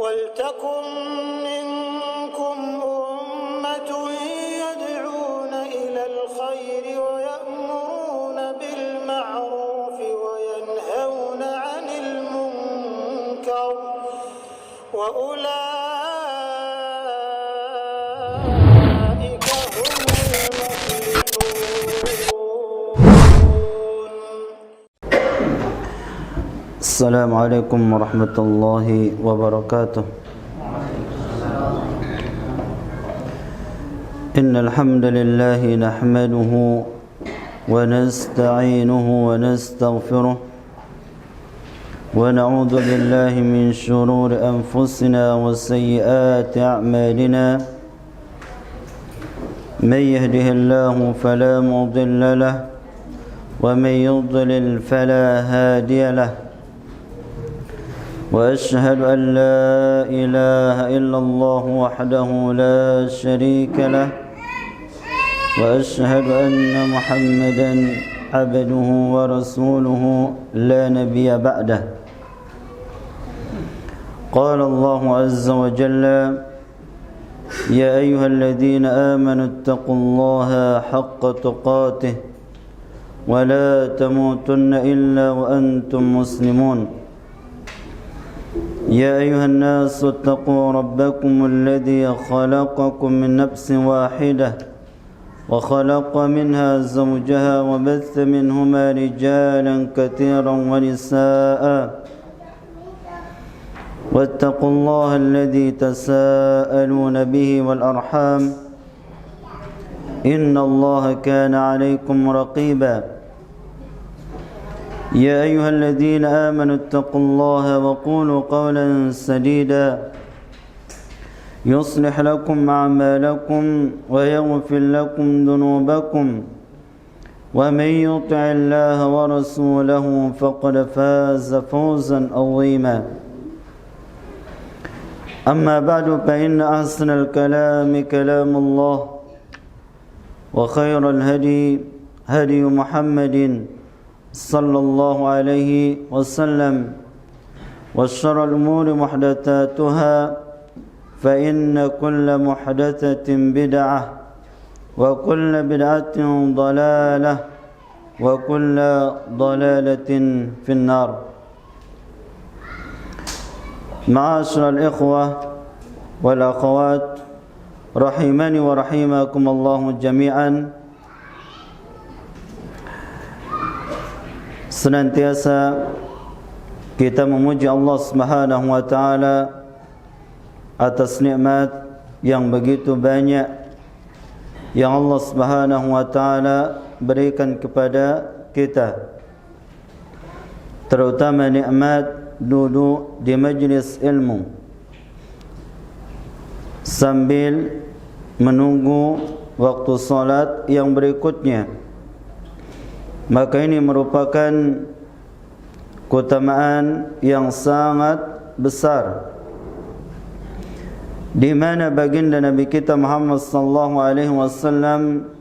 ولتكن منكم أمة يدعون إلى الخير ويأمرون بالمعروف وينهون عن المنكر وأولئك هم المفلحون. السلام عليكم ورحمة الله وبركاته. إن الحمد لله نحمده ونستعينه ونستغفره ونعوذ بالله من شرور أنفسنا وسيئات أعمالنا. من يهده الله فلا مضل له ومن يضلل فلا هادي له. وأشهد أن لا إله إلا الله وحده لا شريك له وأشهد أن محمدا عبده ورسوله لا نبي بعده. قال الله عز وجل: يا أيها الذين آمنوا اتقوا الله حق تقاته ولا تموتن إلا وأنتم مسلمون. يا أيها الناس اتقوا ربكم الذي خلقكم من نفس واحدة وخلق منها زوجها وبث منهما رجالا كثيرا ونساء واتقوا الله الذي تساءلون به والأرحام إن الله كان عليكم رقيبا. يا أيها الذين آمنوا اتقوا الله وقولوا قولا سديدا يصلح لكم أعمالكم ويغفر لكم ذنوبكم ومن يطع الله ورسوله فقد فاز فوزا عظيما. أما بعد فإن أحسن الكلام كلام الله وخير الهدي هدي محمد صلى الله عليه وسلم وشر الأمور محدثاتها فإن كل محدثة بدعة وكل بدعة ضلالة وكل ضلالة في النار. معاشر الإخوة والأخوات رحمني ورحمكم الله جميعا. Senantiasa kita memuji Allah Subhanahu wa taala atas nikmat yang begitu banyak yang Allah Subhanahu wa taala berikan kepada kita, terutama nikmat duduk di majlis ilmu sambil menunggu waktu salat yang berikutnya. Maka ini merupakan keutamaan yang sangat besar, di mana baginda Nabi kita Muhammad sallallahu alaihi wasallam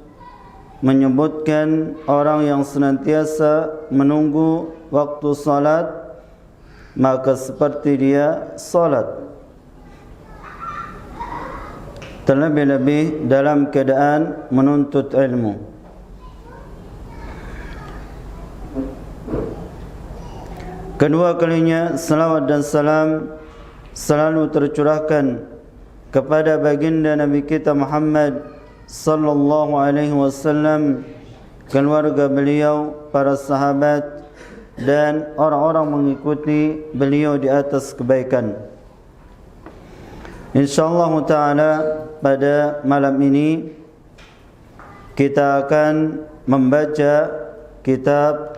menyebutkan orang yang senantiasa menunggu waktu salat maka seperti dia salat, terlebih-lebih dalam keadaan menuntut ilmu. Kedua kalinya salawat dan salam selalu tercurahkan kepada baginda Nabi kita Muhammad sallallahu alaihi wasallam, keluarga beliau, para sahabat dan orang-orang mengikuti beliau di atas kebaikan. Insyaallah taala pada malam ini kita akan membaca kitab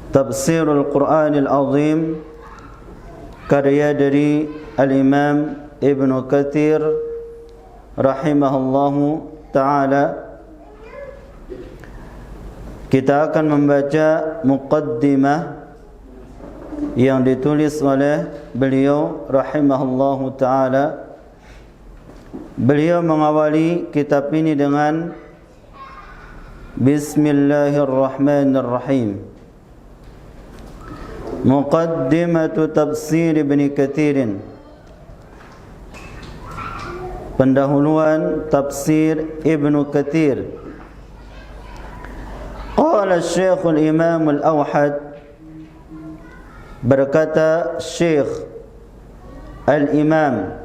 Tafsirul Quranil Azim karya dari Al-Imam Ibnu Katsir rahimahullahu ta'ala. Kita akan membaca muqaddimah yang ditulis oleh beliau rahimahullahu ta'ala. Beliau mengawali kitab ini dengan Bismillahirrahmanirrahim. Muqaddimatu Tafsir Ibn Kathir, pendahuluan tafsir Ibn Kathir. Qala Syekh Al-Imam Al-Awhad, berkata Syekh Al-Imam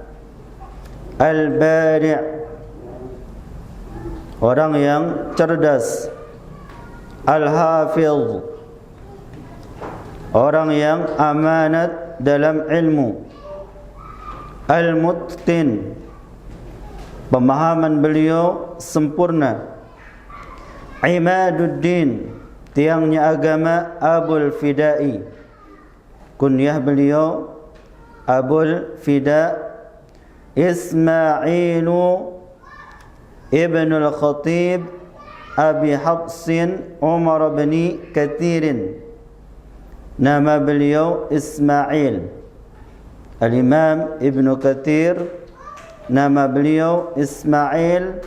Al-Bari', orang yang cerdas, Al-Hafiz, orang yang amanat dalam ilmu, Al-Mutqin, pemahaman beliau sempurna, Imaduddin, tiangnya agama, Abul Fidai, kunyah beliau Abul Fida, Ismailu Ibn Al-Khatib Abi Hafsin Umar bin Kathirin, nama beliau Ismail. Al-Imam Ibn Kathir, nama beliau Ismail,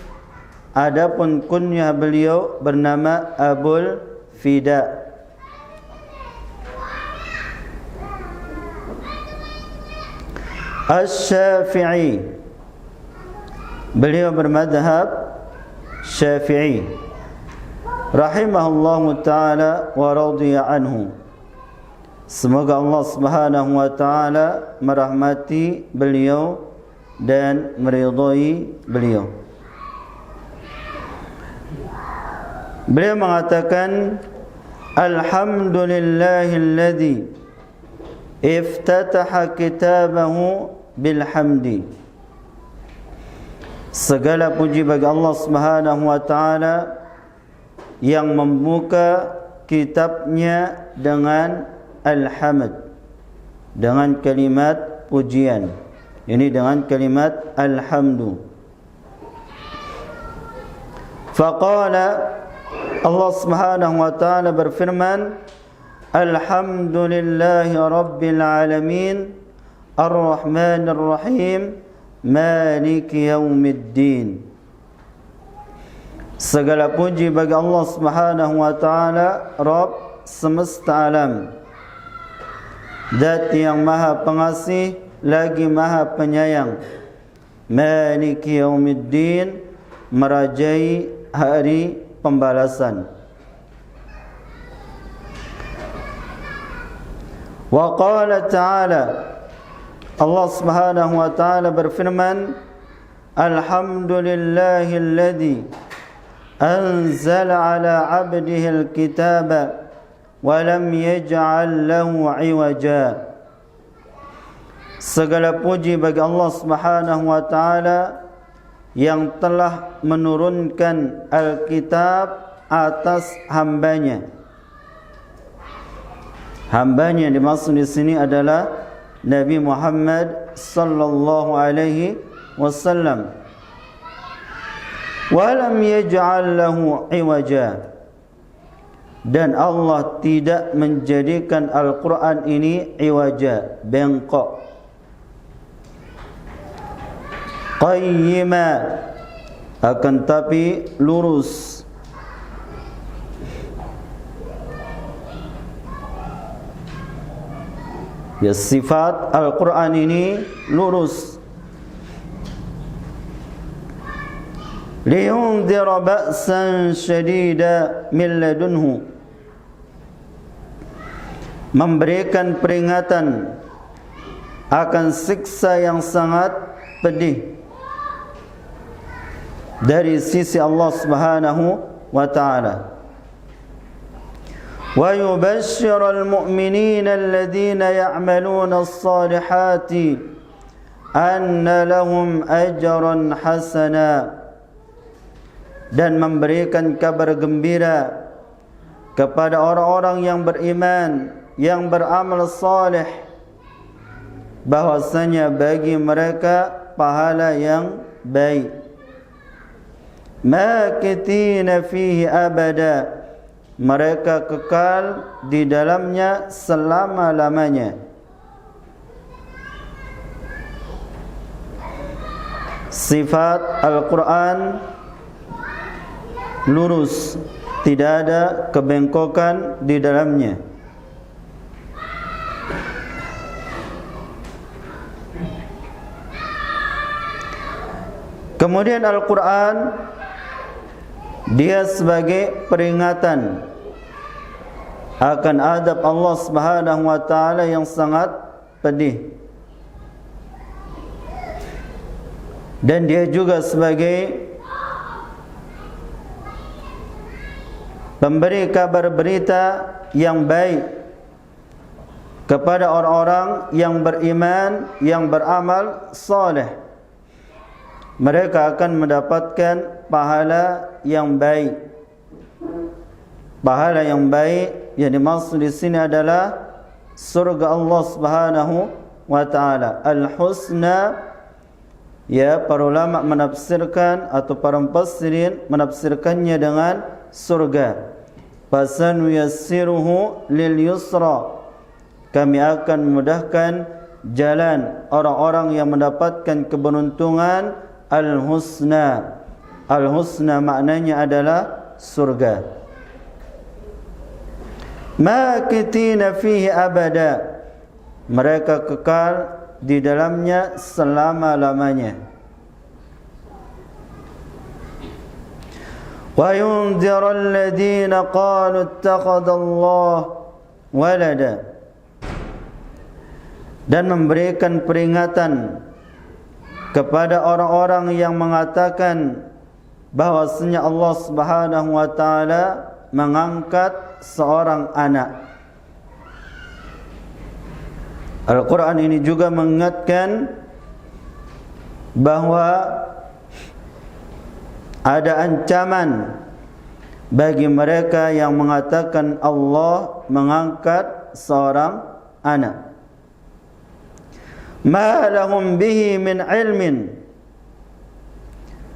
adapun kunyah beliau bernama Abul Fida. Asy-Syafi'i, beliau bermadhab Syafi'i, rahimahullahu ta'ala wa radiya anhu. Semoga Allah Subhanahu wa ta'ala merahmati beliau dan meridai beliau. Beliau mengatakan, Alhamdulillahilladzi iftataha kitabahu bilhamdi. Segala puji bagi Allah Subhanahu wa ta'ala yang membuka kitabnya dengan alhamd, dengan kalimat pujian, ini dengan kalimat alhamdu. Faqala, Allah Subhanahu wa ta'ala berfirman, Alhamdulillahi Rabbil Alamin, Ar-Rahmanir Rahim, Maliki Yaumiddin. Segala puji bagi Allah Subhanahu wa ta'ala, Rabb semesta alam, Zat yang maha pengasih lagi maha penyayang, Maliki Yaumiddin, merajai hari pembalasan. Wa qala ta'ala, Allah Subhanahu wa ta'ala berfirman, Alhamdulillahilladzi anzala ala 'abdihi al-kitaba wa lam yaj'al lahu 'iwaja. Segala puji bagi Allah Subhanahu wa ta'ala yang telah menurunkan Alkitab atas hambanya. Hambanya yang dimaksud di sini adalah Nabi Muhammad sallallahu alaihi wasallam. Wa lam yaj'al lahu 'iwaja, dan Allah tidak menjadikan Al-Quran ini iwaja, bengkok. Qayyima, akan tapi lurus. Ya, sifat Al-Quran ini lurus. Liyundhira ba'san syadida min ladunhu, memberikan peringatan akan siksa yang sangat pedih dari sisi Allah Subhanahu wa ta'ala. Wa yubashshiral mu'minina alladhina ya'maluna as-salihati anna lahum ajran hasana, dan memberikan kabar gembira kepada orang-orang yang beriman, yang beramal saleh, bahwasanya bagi mereka pahala yang baik. Makithina fihi abada, mereka kekal di dalamnya selama-lamanya. Sifat Al-Quran lurus, tidak ada kebengkokan di dalamnya. Kemudian Al-Quran dia sebagai peringatan akan adab Allah Subhanahu wa taala yang sangat pedih. Dan dia juga sebagai pemberi kabar berita yang baik kepada orang-orang yang beriman, yang beramal saleh. Mereka akan mendapatkan pahala yang baik. Pahala yang baik yang dimaksud di sini adalah surga Allah Subhanahu wa taala. Al-husna, ya, para ulama menafsirkan atau para mufassirin menafsirkannya dengan surga. Fasanu yassiruhu lil yusra. Kami akan memudahkan jalan orang-orang yang mendapatkan keberuntungan. Al-husna. Al-husna maknanya adalah surga. Makitina fihi abada. Mereka kekal di dalamnya selama-lamanya. Wa yunziru alladhina qalu ittakhadallahu walada. Dan memberikan peringatan kepada orang-orang yang mengatakan bahwasanya Allah Subhanahu wa taala mengangkat seorang anak. Al-Quran ini juga mengingatkan bahwa ada ancaman bagi mereka yang mengatakan Allah mengangkat seorang anak. Ma lahum bihi min ilmin.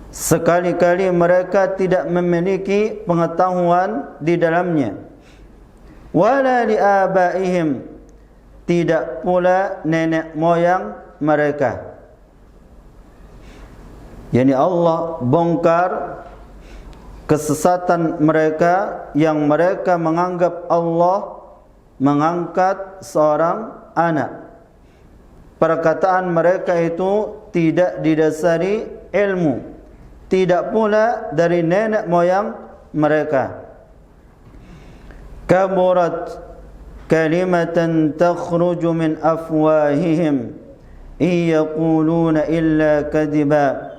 Sekali-kali mereka tidak memiliki pengetahuan di dalamnya. Wala li abaihim. Tidak pula nenek moyang mereka. Yani Allah bongkar kesesatan mereka yang mereka menganggap Allah mengangkat seorang anak. Perkataan mereka itu tidak didasari ilmu, tidak pula dari nenek moyang mereka. Kaburat kalimatan takhruju min afwahihim iyaquluna illa kadiba.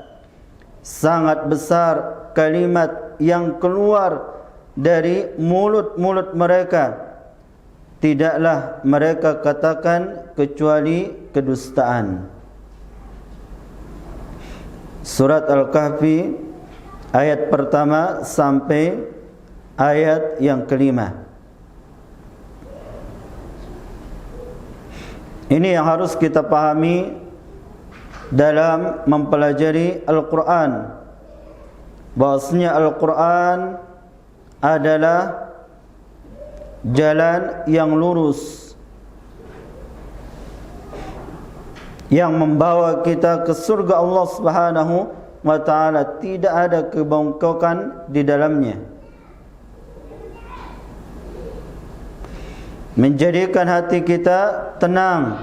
Sangat besar kalimat yang keluar dari mulut-mulut mereka, tidaklah mereka katakan kecuali kedustaan. Surat Al-Kahfi ayat pertama sampai ayat yang kelima. Ini yang harus kita pahami dalam mempelajari Al-Quran, bahwasanya Al-Quran adalah jalan yang lurus yang membawa kita ke surga Allah Subhanahu wa taala. Tidak ada kebongkokan di dalamnya. Menjadikan hati kita tenang,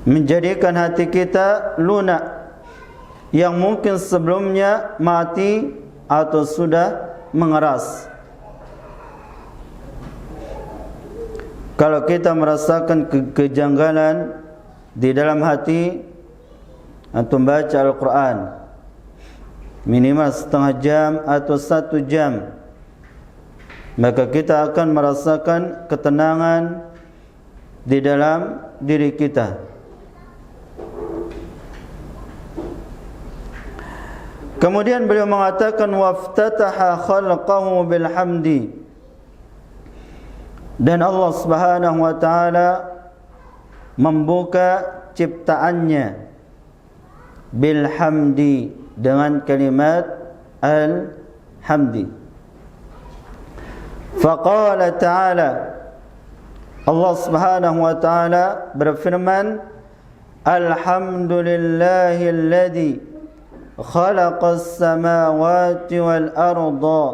menjadikan hati kita lunak yang mungkin sebelumnya mati atau sudah mengeras. Kalau kita merasakan kejanggalan di dalam hati antum baca Al-Quran minimal setengah jam atau 1 jam, maka kita akan merasakan ketenangan di dalam diri kita. Kemudian beliau mengatakan waftataha khalqahu bilhamdi. Dan Allah Subhanahu wa taala membuka ciptaannya bilhamdi, dengan kalimat al-hamdi. Faqala ta'ala, Allah Subhanahu wa taala berfirman, alhamdulillahilladzi khalaqas samawati wal arda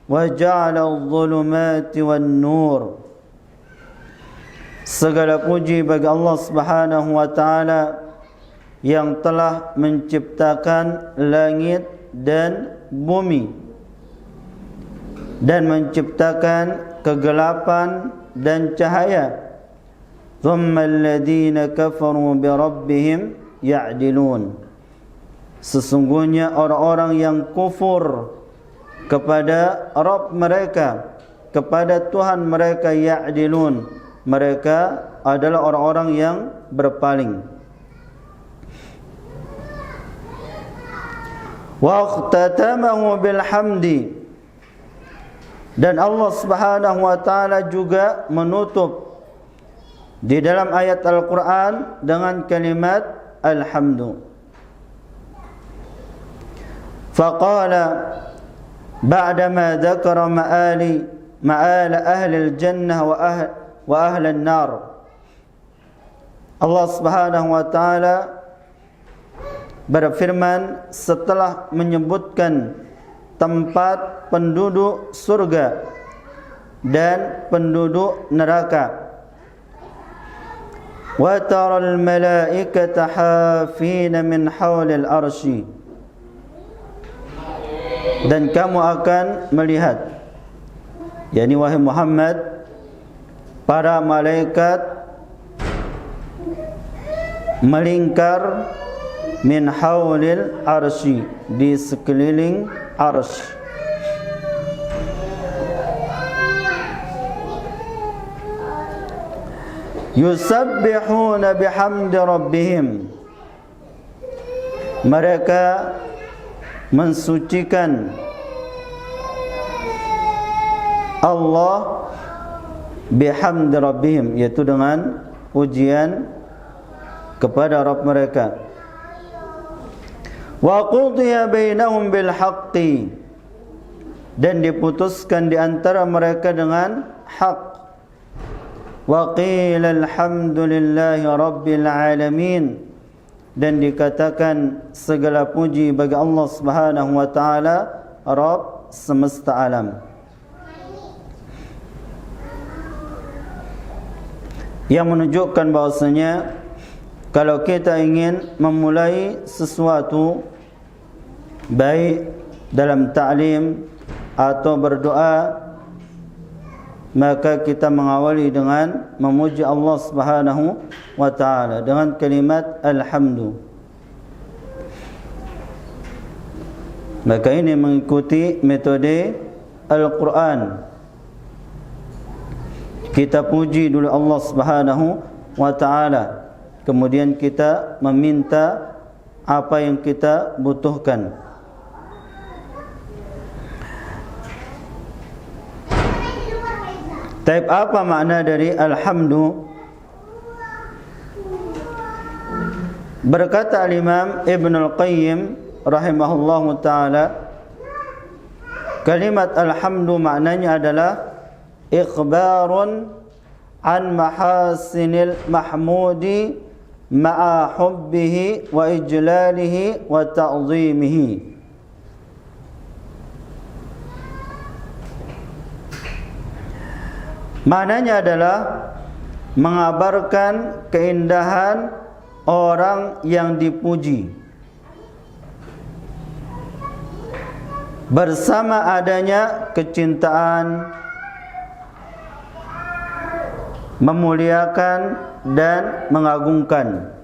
wa ja'ala adh-dhulumati wan nur. Segala puji bagi Allah Subhanahu wa taala yang telah menciptakan langit dan bumi dan menciptakan kegelapan dan cahaya. Thumma alladhina kafaru bi rabbihim ya'dilun. Sesungguhnya orang-orang yang kufur kepada Rabb mereka, kepada Tuhan mereka, ya'dilun, mereka adalah orang-orang yang berpaling. Wa ikhtatamahu bilhamdi, dan Allah Subhanahu wa taala juga menutup di dalam ayat Al-Quran dengan kalimat alhamdu. Faqala ba'dama dzakara ma'ala ahli al-jannah wa ahli an-nar. Allah Subhanahu wa taala berfirman setelah menyebutkan tempat penduduk surga dan penduduk neraka. Wa taral malaikata hafina min hawlil arsy, dan kamu akan melihat, yakni wahai Muhammad, para malaikat melingkar min hawlil arsy, di sekeliling arsy. Yusabbihuna bihamdi rabbihim, mereka mensucikan Allah bihamdi rabbihim, yaitu dengan pujian kepada Rabb mereka. Wa qudiya bainahum bil haqqi, dan diputuskan di antara mereka dengan hak. Wa qila alhamdulillahi rabbil alamin, dan dikatakan segala puji bagi Allah Subhanahu wa taala, Rabb semesta alam. Yang menunjukkan bahasanya kalau kita ingin memulai sesuatu, baik dalam ta'lim atau berdoa, maka kita mengawali dengan memuji Allah Subhanahu wa taala dengan kalimat alhamdu. Maka ini mengikuti metode Al-Quran. Kita puji dulu Allah Subhanahu wa taala, kemudian kita meminta apa yang kita butuhkan. Taib, apa makna dari alhamdu? Berkata Al-Imam Ibn Al-Qayyim rahimahullahu ta'ala, kalimat alhamdu maknanya adalah ikhbarun an mahasinil mahmudi ma'a hubbihi wa ijlalihi wa ta'zimihi. Maknanya adalah mengabarkan keindahan orang yang dipuji bersama adanya kecintaan, memuliakan dan mengagungkan.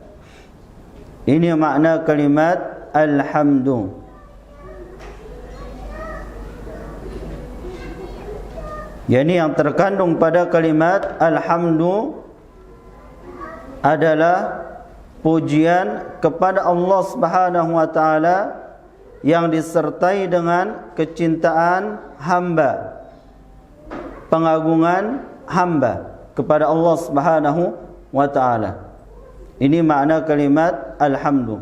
Ini makna kalimat alhamdu. Yani yang terkandung pada kalimat alhamdu adalah pujian kepada Allah Subhanahu wa taala yang disertai dengan kecintaan hamba, pengagungan hamba kepada Allah Subhanahu wa taala. Ini makna kalimat alhamdu.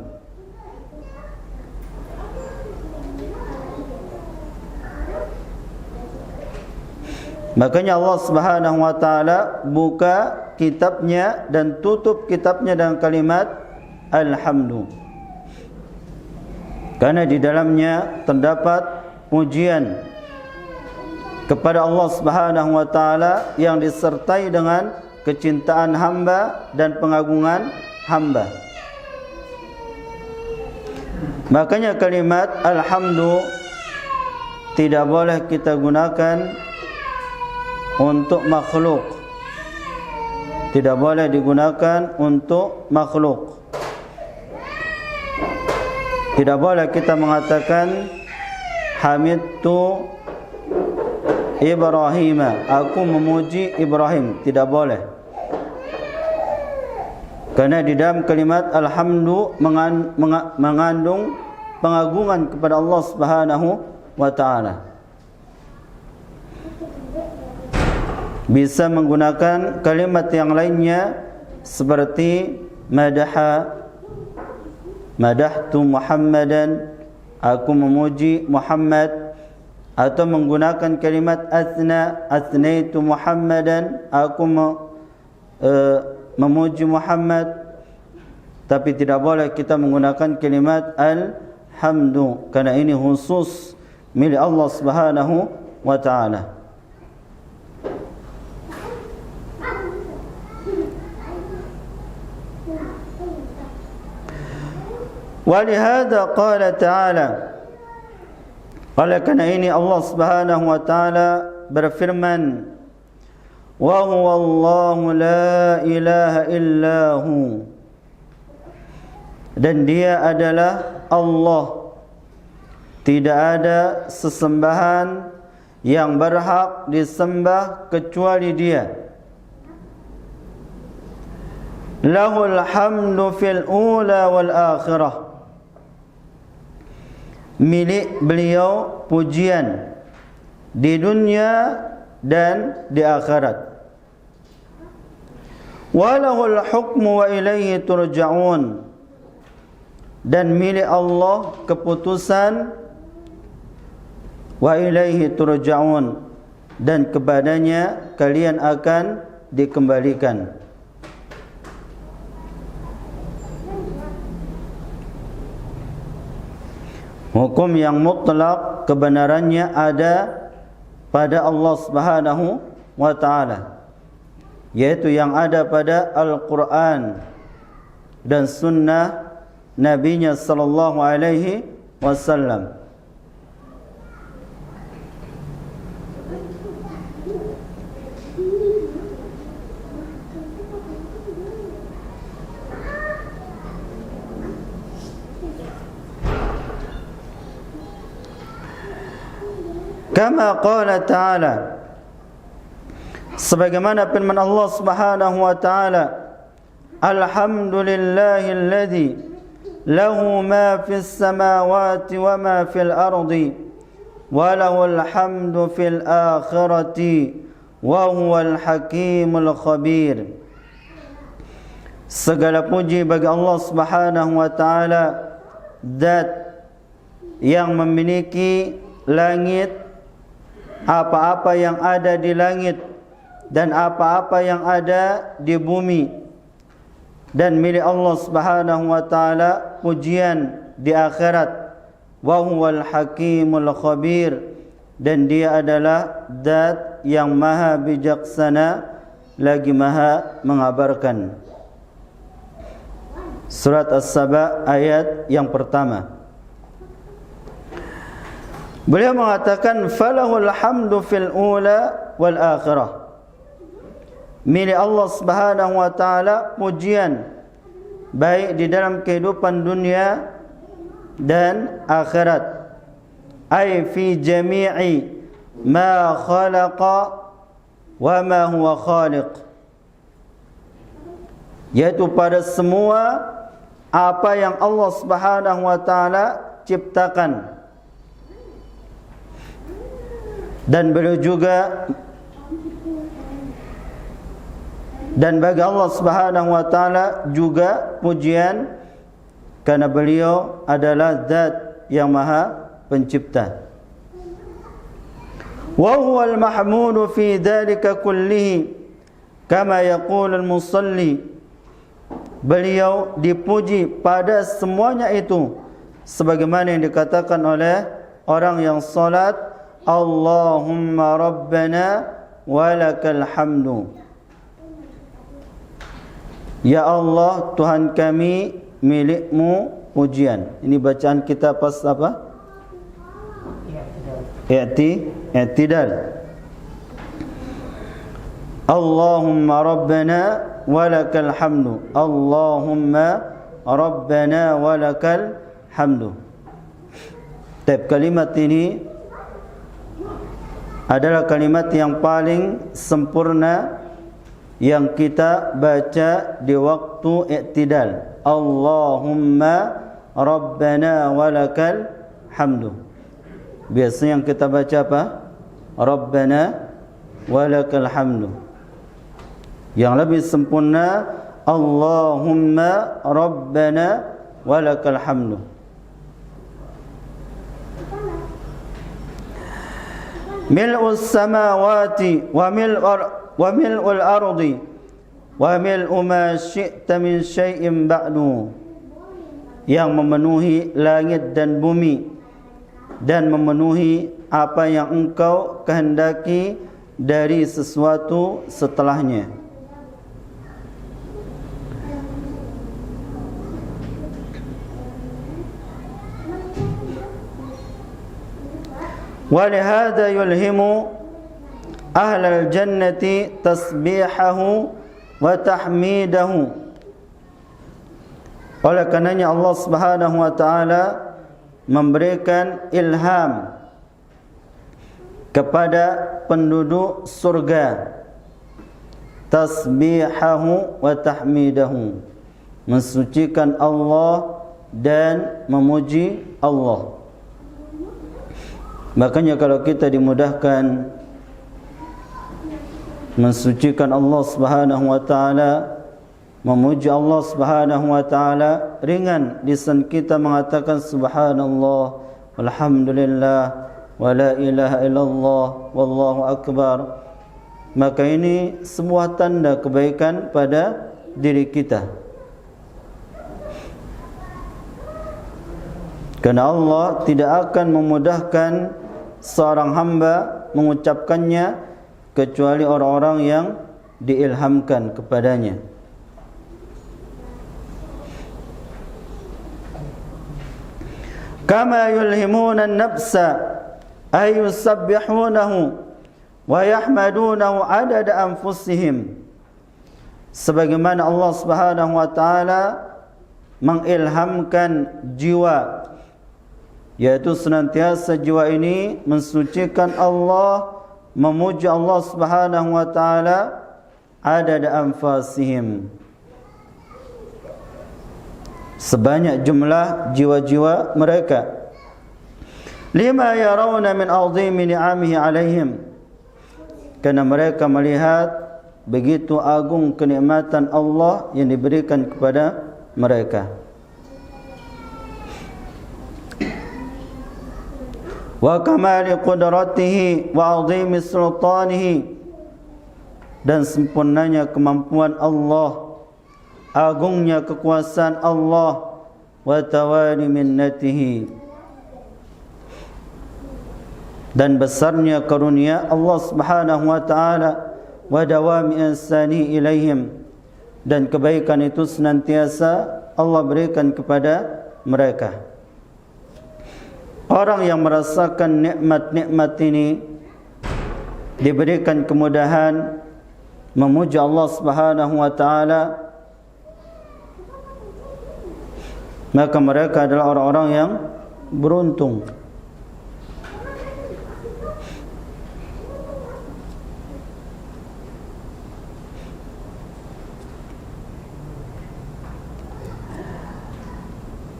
Makanya Allah Subhanahu wa taala buka kitabnya dan tutup kitabnya dengan kalimat alhamdu. Karena di dalamnya terdapat pujian kepada Allah Subhanahu wa taala yang disertai dengan kecintaan hamba dan pengagungan hamba. Makanya kalimat alhamdu tidak boleh kita gunakan untuk makhluk. Tidak boleh digunakan untuk makhluk. Tidak boleh kita mengatakan hamidtu Ibrahim, aku memuji Ibrahim. Tidak boleh. Karena di dalam kalimat alhamdu mengandung pengagungan kepada Allah Subhanahu wa ta'ala. Bisa menggunakan kalimat yang lainnya seperti madahtu Muhammadan, aku memuji Muhammad, atau menggunakan kalimat athnaitu Muhammadan, aku memuji Muhammad. Tapi tidak boleh kita menggunakan kalimat alhamdu, karena ini khusus milik Allah Subhanahu wa ta'ala. Walihada qala ta'ala, oleh kerana ini Allah Subhanahu wa ta'ala berfirman, wa huwa Allahu la ilaha illahu, dan dia adalah Allah, tidak ada sesembahan yang berhak disembah kecuali dia. Lahul hamdu fil ula wal akhirah, milik beliau pujian di dunia dan di akhirat. Walahul hukmu wa ilaihi turja'un, dan milik Allah keputusan, wa ilaihi turja'un, dan kepadanya kalian akan dikembalikan. Hukum yang mutlak kebenarannya ada pada Allah Subhanahu wa ta'ala, yaitu yang ada pada Al-Quran dan sunnah Nabinya sallallahu alaihi wasallam. Kama qala ta'ala, sebagaimana firman Allah Subhanahu wa ta'ala, alhamdulillahilladzi lahu ma fis samawati wa ma fil ardi wa lahul hamdu fil akhirati wa huwal hakimul khabir. Segala puji bagi Allah Subhanahu wa ta'ala, zat yang memiliki langit, apa-apa yang ada di langit dan apa-apa yang ada di bumi, dan milik Allah Subhanahu wa ta'ala pujian di akhirat. Wa huwal hakimul khabir, dan dia adalah zat yang maha bijaksana lagi maha mengabarkan. Surat As-Saba ayat yang pertama. Beliau mengatakan falahul hamdu fil ula wal akhirah, milik Allah Subhanahu wa ta'ala pujian baik di dalam kehidupan dunia dan akhirat. Ay fi jami'i ma khalaqa wa ma huwa khaliq, yaitu pada semua apa yang Allah Subhanahu wa ta'ala ciptakan. Dan beliau juga, dan bagi Allah Subhanahu wa ta'ala juga pujian, karena beliau adalah zat yang maha pencipta. Wa huwal mahmudu fi dzalika kullihi kama yaqulu al-musalli, beliau dipuji pada semuanya itu sebagaimana yang dikatakan oleh orang yang salat, Allahumma rabbana walakal hamdu, ya Allah Tuhan kami, milikmu pujian. Ini bacaan kita pas apa? I'tidal. Allahumma rabbana walakal hamdu. Allahumma rabbana walakal hamdu. Kalimat ini adalah kalimat yang paling sempurna yang kita baca di waktu i'tidal. Allahumma rabbana walakal hamdu. Biasanya yang kita baca apa? Rabbana walakal hamdu. Yang lebih sempurna Allahumma rabbana walakal hamdu. Mil'us samawati wa mil'ul ardi wa mil'u ma syi'ta min syai'in ba'du. Yang memenuhi langit dan bumi dan memenuhi apa yang engkau kehendaki dari sesuatu setelahnya. ولهذا يلهم أهل الجنة تسبيحه وتحميده. Oleh karenanya Allah Subhanahu wa taala memberikan ilham kepada penduduk surga, tasbihahu wa tahmidahu, mensucikan Allah dan memuji Allah. Makanya kalau kita dimudahkan mensucikan Allah Subhanahu wa taala, memuji Allah Subhanahu wa taala, ringan lisan kita mengatakan subhanallah walhamdulillah wa la ilaha illallah wallahu akbar. Maka ini sebuah tanda kebaikan pada diri kita. Karena Allah tidak akan memudahkan seorang hamba mengucapkannya kecuali orang-orang yang diilhamkan kepadanya. Kama yulhimuna an-nafsa ay yusabbihunahu wa yahmadunahu adada anfusihim. Sebagaimana Allah Subhanahu wa taala mengilhamkan jiwa, yaitu senantiasa jiwa ini mensucikan Allah, memuji Allah Subhanahu wa taala adada anfasihim, sebanyak jumlah jiwa-jiwa mereka. Lima yarawna min azimi ni'amihi alaihim, karena mereka melihat begitu agung kenikmatan Allah yang diberikan kepada mereka. Wa kamali qudratihi wa azimi sultanihi, dan sempurnanya kemampuan Allah, agungnya kekuasaan Allah, wa tawali minnatihi, dan besarnya karunia Allah Subhanahu wa taala, wa dawami ihsanihi ilaihim, dan kebaikan itu senantiasa Allah berikan kepada mereka. Orang yang merasakan nikmat-nikmat ini diberikan kemudahan memuji Allah Subhanahu wa taala, maka mereka adalah orang-orang yang beruntung.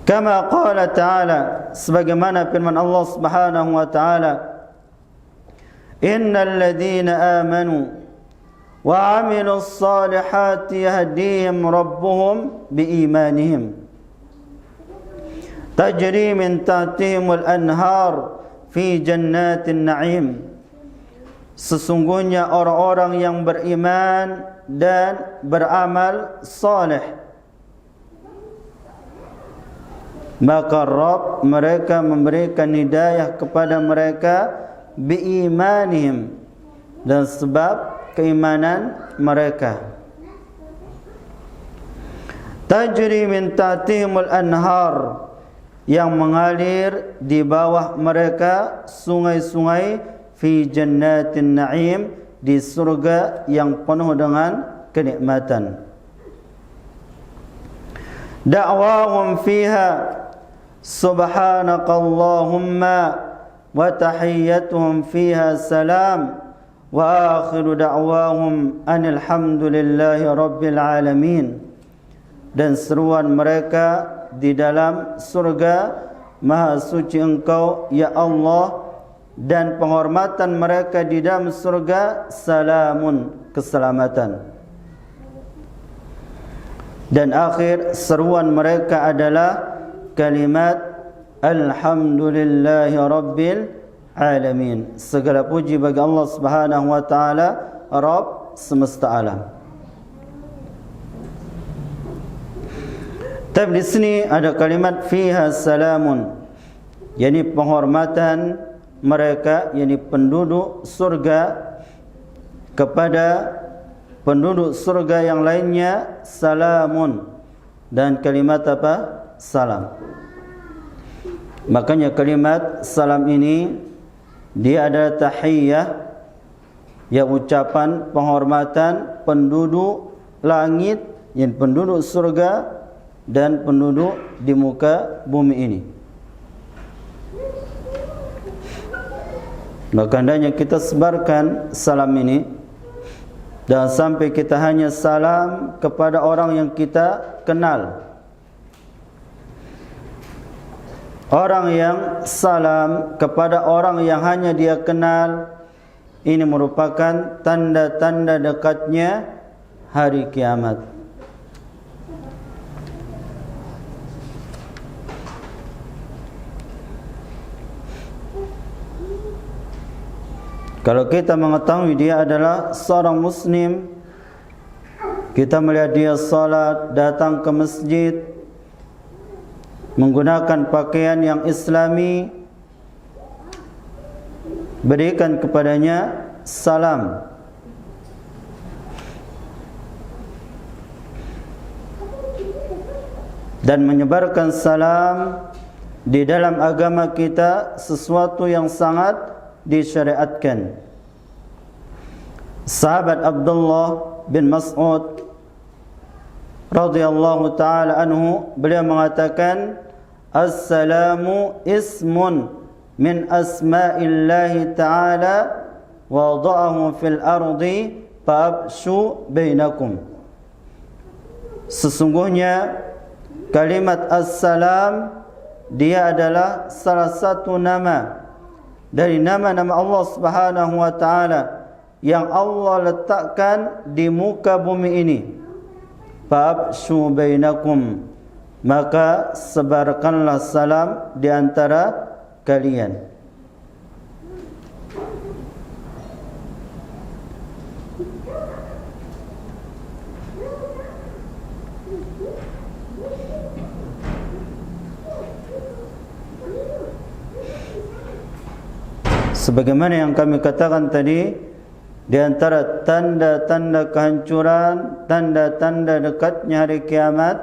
Kama qala ta'ala, sebagaimana firman Allah Subhanahu wa ta'ala, innal ladzina amanu wa 'amilus salihati yahdihim rabbuhum biimanihim tajri min tahtihimul anhar fi jannatin na'im. Sesungguhnya orang-orang yang beriman dan beramal saleh, maka Rabb mereka memberikan hidayah kepada mereka biimanihim, dan sebab keimanan mereka. tajri min tahtihimul anhar, yang mengalir di bawah mereka sungai-sungai, fi jannatin na'im, di surga yang penuh dengan kenikmatan. Da'wahum fiha subhanakallahumma wa tahiyyatuhum fiha salam wa akhiru da'wahum anil hamdulillahi rabbil alamin. Dan seruan mereka di dalam surga, Maha suci Engkau ya Allah, dan penghormatan mereka di dalam surga, salamun, keselamatan. Dan akhir seruan mereka adalah kalimat alhamdulillahi rabbil alamin. Segala puji bagi Allah Subhanahu wa taala, Rabb semesta alam. Tapi di sini ada kalimat fiha salamun, yakni penghormatan mereka, yakni penduduk surga kepada penduduk surga yang lainnya, salamun, dan kalimat apa? Salam. Makanya kalimat salam ini dia adalah tahiyyah, ya ucapan penghormatan penduduk langit, yang penduduk surga dan penduduk di muka bumi ini. Maka hendaknya kita sebarkan salam ini, dan sampai kita hanya salam kepada orang yang kita kenal. Orang yang salam kepada orang yang hanya dia kenal, ini merupakan tanda-tanda dekatnya hari kiamat. Kalau kita mengetahui dia adalah seorang muslim, kita melihat dia salat, datang ke masjid, menggunakan pakaian yang islami, berikan kepadanya salam. Dan menyebarkan salam di dalam agama kita sesuatu yang sangat disyariatkan. Sahabat Abdullah bin Mas'ud radhiyallahu ta'ala anhu, beliau mengatakan, Assalamu ismun min asma'illahi ta'ala wada'ahu fil ardi fa'abshu bainakum. Sesungguhnya kalimat assalam dia adalah salah satu nama dari nama-nama Allah Subhanahu wa taala yang Allah letakkan di muka bumi ini. Fa'abshu bainakum, maka sebarkanlah salam di antara kalian. Sebagaimana yang kami katakan tadi, di antara tanda-tanda kehancuran, tanda-tanda dekatnya hari kiamat,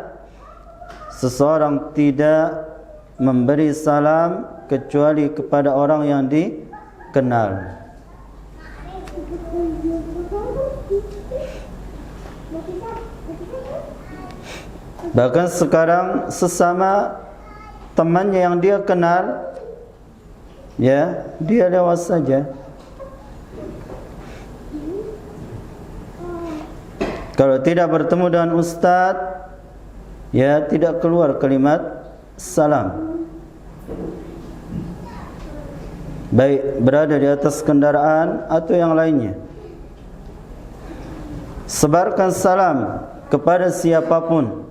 seseorang tidak memberi salam kecuali kepada orang yang dikenal. Bahkan sekarang sesama temannya yang dia kenal, ya, dia lewat saja. Kalau tidak bertemu dengan ustaz, ya tidak keluar kalimat salam. Baik berada di atas kendaraan atau yang lainnya. Sebarkan salam kepada siapapun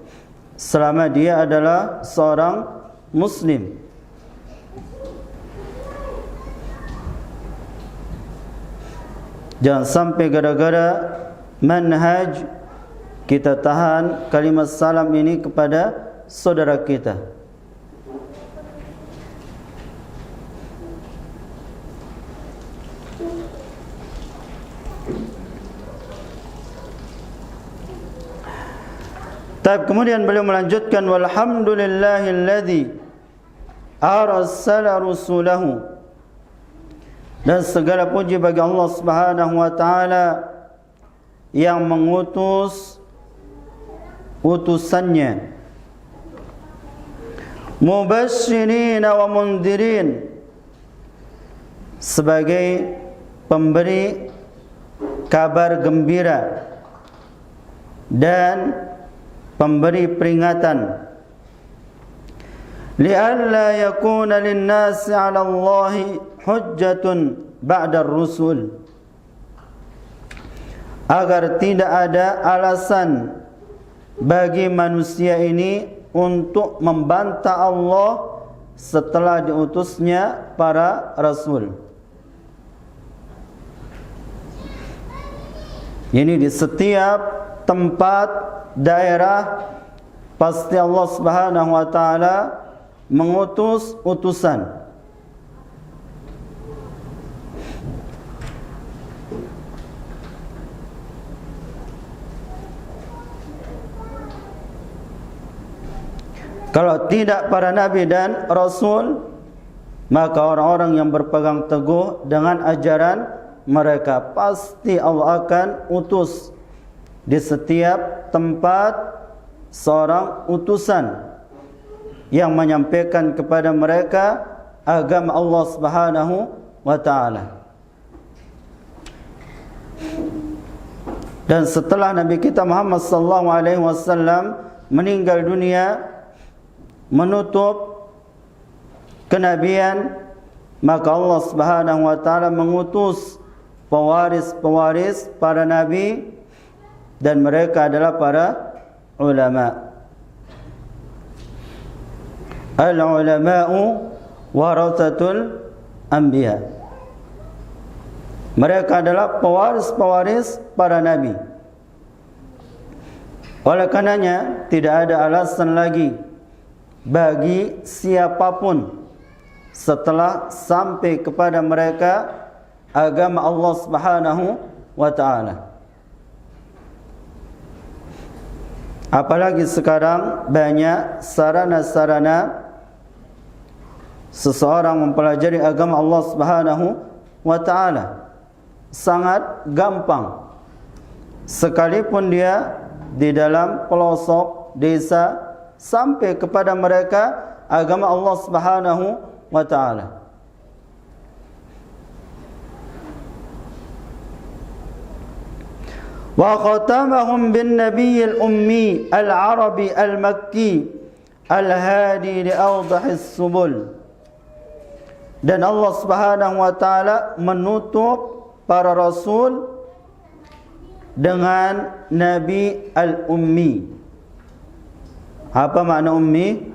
selama dia adalah seorang muslim. Jangan sampai gara-gara manhaj kita tahan kalimat salam ini kepada saudara kita. Tapi kemudian beliau melanjutkan, walhamdulillahilladzi arsala rusulahu, dan segala puji bagi Allah Subhanahu wa taala yang mengutus utusannya, mubashshirina wa mundirin, sebagai pemberi kabar gembira dan pemberi peringatan, li'alla yakuna lin-nasi 'ala Allahi hujjatun ba'da ar-rusul, agar tidak ada alasan bagi manusia ini untuk membantah Allah setelah diutusnya para rasul. Ini di setiap tempat, daerah, pasti Allah Subhanahu wa taala mengutus utusan. Kalau tidak para nabi dan rasul, maka orang-orang yang berpegang teguh dengan ajaran mereka, pasti Allah akan utus di setiap tempat seorang utusan yang menyampaikan kepada mereka agama Allah Subhanahu wa taala. Dan setelah Nabi kita Muhammad sallallahu alaihi wasallam meninggal dunia, menutup kenabian, maka Allah Subhanahu wa taala mengutus pewaris-pewaris para nabi, dan mereka adalah para ulama. Al-ulama'u warathatul anbiya. Mereka adalah pewaris-pewaris para nabi. Oleh karenanya tidak ada alasan lagi bagi siapapun setelah sampai kepada mereka agama Allah Subhanahu wa taala. Apalagi sekarang banyak sarana-sarana seseorang mempelajari agama Allah Subhanahu wa taala. Sangat gampang. Sekalipun dia di dalam pelosok desa, sampai kepada mereka agama Allah Subhanahu wa taala. Wa khatamahum bin nabiyil ummi al-arabi al-makki al-hadi li awdahis subul. Dan Allah Subhanahu wa taala menutup para rasul dengan nabi al-ummi. Apa makna ummi?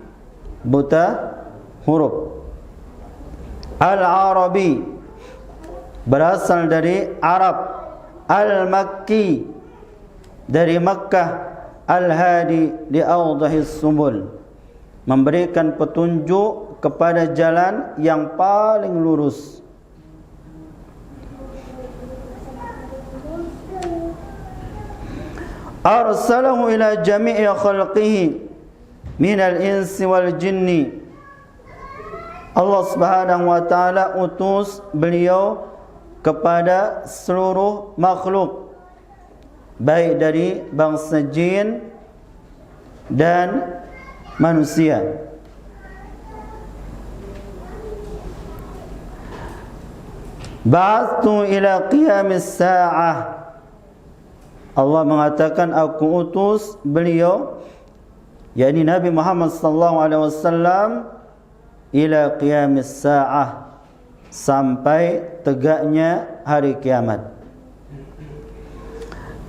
Buta huruf. Al-arabi berasal dari Arab, al-makki dari Makkah, al-hadi li awdahis subul, memberikan petunjuk kepada jalan yang paling lurus. Arsalahu ila jami'i khalqihi minal insi wal jinni. Allah Subhanahu wa taala utus beliau kepada seluruh makhluk, baik dari bangsa jin dan manusia. Ba'athu ila qiyamis sa'ah. Allah mengatakan, aku utus beliau, yakni Nabi Muhammad sallallahu alaihi wasallam, ila qiyamis sa'ah, sampai tegaknya hari kiamat.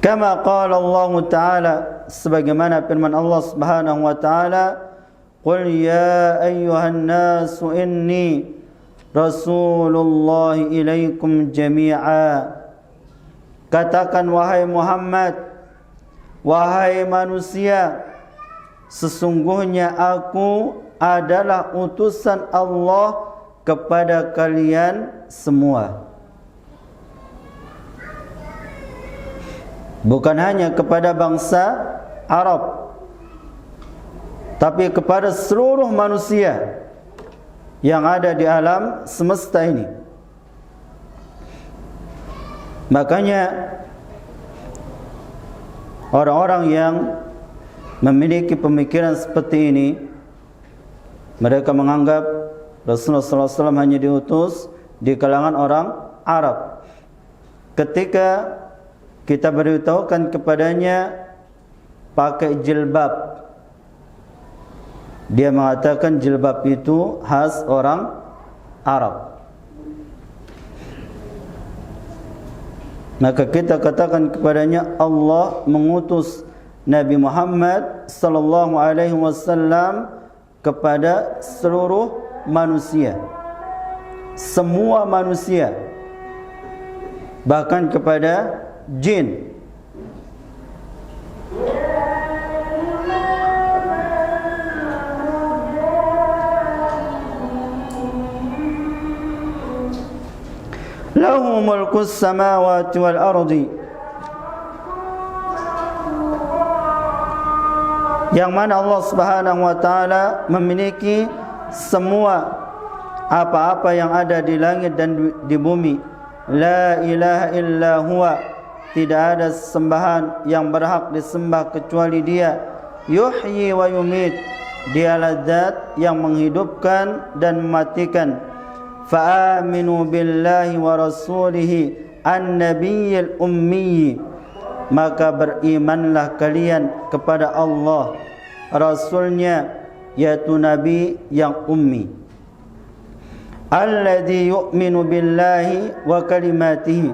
Kama qala Allah Ta'ala, sebagaimana firman Allah Subhanahu wa taala, qul ya ayyuhan nasu inni rasulullah ilaikum jami'a. Katakan wahai Muhammad, wahai manusia, sesungguhnya aku adalah utusan Allah kepada kalian semua. Bukan hanya kepada bangsa Arab, tapi kepada seluruh manusia yang ada di alam semesta ini. Makanya orang-orang yang memiliki pemikiran seperti ini, mereka menganggap Rasulullah SAW hanya diutus di kalangan orang Arab. Ketika kita beritahukan kepadanya pakai jilbab, dia mengatakan jilbab itu khas orang Arab. Maka kita katakan kepadanya, Allah mengutus Nabi Muhammad sallallahu alaihi wasallam kepada seluruh manusia, semua manusia, bahkan kepada jin. Lahu mulkus samawati wal ardi, yang mana Allah Subhanahu wa taala memiliki semua apa-apa yang ada di langit dan di bumi. La ilaha illa huwa, tidak ada sembahan yang berhak disembah kecuali Dia. Yuhyi wa yumit, Dialah Zat yang menghidupkan dan mematikan. Fa'aminu billahi wa rasulihi an-nabiyyil ummi, maka berimanlah kalian kepada Allah, Rasulnya, yaitu Nabi yang ummi. Alladhi yu'minu billahi wa kalimatihi,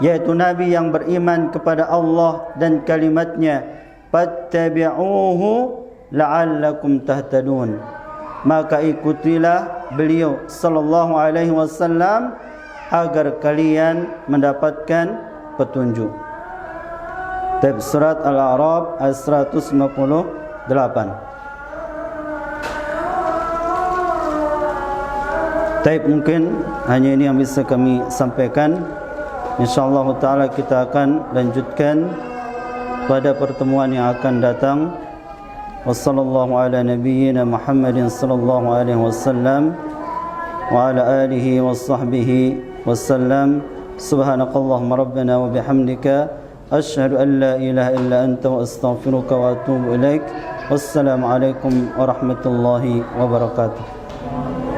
yaitu Nabi yang beriman kepada Allah dan kalimatnya. Fattabi'uhu la'allakum tahtadun, maka ikutilah beliau sallallahu alaihi wasallam agar kalian mendapatkan petunjuk. Surat Al-A'raf ayat 158. Taib, mungkin hanya ini yang bisa kami sampaikan. InsyaAllah ta'ala kita akan lanjutkan pada pertemuan yang akan datang. Wassallallahu ala nabiyyina Muhammadin sallallahu alaihi wasallam wa ala alihi wa sahbihi wasallam. Subhanakallahumma rabbana wa bihamdika asyhadu an la ilaha illa anta wa astaghfiruka wa atubu ilaik. Wassalamu alaikum warahmatullahi wabarakatuh.